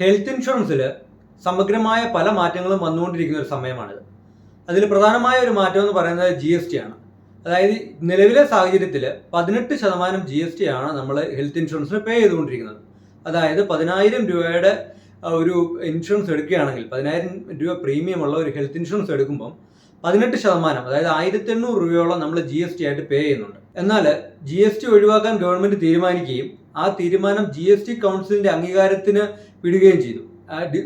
Health ഇൻഷുറൻസിൽ സമഗ്രമായ പല മാറ്റങ്ങളും വന്നുകൊണ്ടിരിക്കുന്ന ഒരു സമയമാണിത്. അതിൽ പ്രധാനമായ ഒരു മാറ്റം എന്ന് പറയുന്നത് GST ആണ്. അതായത് നിലവിലെ സാഹചര്യത്തിൽ 18% GST ആണ് നമ്മൾ ഹെൽത്ത് ഇൻഷുറൻസിന് പേ ചെയ്തുകൊണ്ടിരിക്കുന്നത്. അതായത് 10,000 രൂപയുടെ ഒരു ഇൻഷുറൻസ് എടുക്കുകയാണെങ്കിൽ 10,000 രൂപ പ്രീമിയം ഉള്ള ഒരു ഹെൽത്ത് ഇൻഷുറൻസ് എടുക്കുമ്പം 18%, അതായത് 1,800 രൂപയോളം നമ്മൾ GST ആയിട്ട് പേ ചെയ്യുന്നുണ്ട്. എന്നാൽ GST ഒഴിവാക്കാൻ ഗവൺമെന്റ് തീരുമാനിക്കുകയും ആ തീരുമാനം GST കൗൺസിലിന്റെ അംഗീകാരത്തിന് വിടുകയും ചെയ്തു.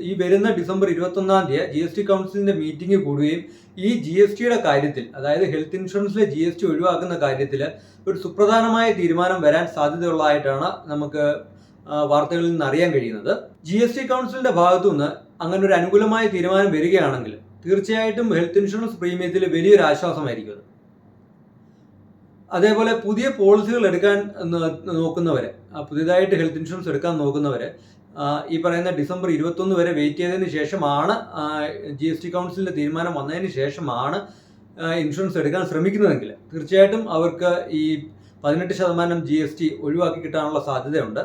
ഈ വരുന്ന ഡിസംബർ 21 GST കൗൺസിലിന്റെ മീറ്റിംഗ് കൂടുകയും ഈ GSTയുടെ കാര്യത്തിൽ, അതായത് ഹെൽത്ത് ഇൻഷുറൻസിലെ GST ഒഴിവാക്കുന്ന കാര്യത്തിൽ ഒരു സുപ്രധാനമായ തീരുമാനം വരാൻ സാധ്യതയുള്ളതായിട്ടാണ് നമുക്ക് വാർത്തകളിൽ നിന്ന് അറിയാൻ കഴിയുന്നത്. GST കൗൺസിലിന്റെ ഭാഗത്തുനിന്ന് അങ്ങനെ ഒരു അനുകൂലമായ തീരുമാനം വരികയാണെങ്കിൽ തീർച്ചയായിട്ടും ഹെൽത്ത് ഇൻഷുറൻസ് പ്രീമിയത്തിൽ വലിയൊരു ആശ്വാസമായിരിക്കും. അതേപോലെ പുതിയ പോളിസികൾ എടുക്കാൻ നോക്കുന്നവരെ, പുതിയതായിട്ട് ഹെൽത്ത് ഇൻഷുറൻസ് എടുക്കാൻ നോക്കുന്നവരെ ഈ പറയുന്ന ഡിസംബർ 21 വരെ വെയിറ്റ് ചെയ്തതിന് ശേഷമാണ് GST കൗൺസിലിന്റെ തീരുമാനം വന്നതിന് ശേഷമാണ് ഇൻഷുറൻസ് എടുക്കാൻ ശ്രമിക്കുന്നതെങ്കിൽ തീർച്ചയായിട്ടും അവർക്ക് ഈ 18% GST ഒഴിവാക്കി കിട്ടാനുള്ള സാധ്യതയുണ്ട്.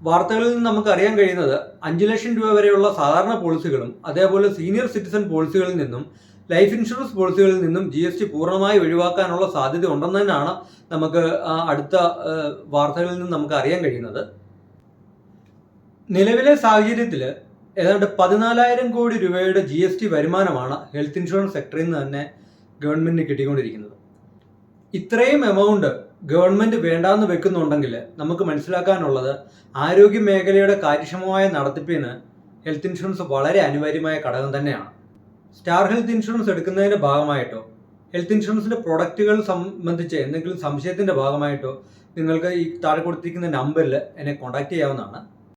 വാർത്തകളിൽ നിന്ന് നമുക്ക് അറിയാൻ കഴിയുന്നത് 5 ലക്ഷം രൂപ വരെയുള്ള സാധാരണ പോളിസികളും അതേപോലെ സീനിയർ സിറ്റിസൺ പോളിസികളിൽ നിന്നും ലൈഫ് ഇൻഷുറൻസ് പോളിസികളിൽ നിന്നും GST പൂർണ്ണമായി ഒഴിവാക്കാനുള്ള സാധ്യത ഉണ്ടെന്ന് തന്നെയാണ് നമുക്ക് അടുത്ത വാർത്തകളിൽ നിന്ന് നമുക്ക് അറിയാൻ കഴിയുന്നത്. നിലവിലെ സാഹചര്യത്തിൽ ഏതാണ്ട് 14,000 കോടി രൂപയുടെ GST വരുമാനമാണ് ഹെൽത്ത് ഇൻഷുറൻസ് സെക്ടറിൽ നിന്ന് തന്നെ ഗവൺമെന്റിന് കിട്ടിക്കൊണ്ടിരിക്കുന്നത്. ഇത്രയും എമൗണ്ട് ഗവൺമെന്റ് വേണ്ടാന്ന് വെക്കുന്നുണ്ടെങ്കിൽ നമുക്ക് മനസ്സിലാക്കാനുള്ളത് ആരോഗ്യ മേഖലയുടെ കാര്യക്ഷമമായ നടത്തിപ്പിന് ഹെൽത്ത് ഇൻഷുറൻസ് വളരെ അനിവാര്യമായ ഘടകം തന്നെയാണ്. സ്റ്റാർ ഹെൽത്ത് ഇൻഷുറൻസ് എടുക്കുന്നതിന്റെ ഭാഗമായിട്ടോ ഹെൽത്ത് ഇൻഷുറൻസിന്റെ പ്രൊഡക്റ്റുകൾ സംബന്ധിച്ച് എന്തെങ്കിലും സംശയത്തിന്റെ ഭാഗമായിട്ടോ നിങ്ങൾക്ക് ഈ താഴെ കൊടുത്തിരിക്കുന്ന നമ്പറിൽ എന്നെ കോൺടാക്ട് ചെയ്യാവുന്നതാണ്.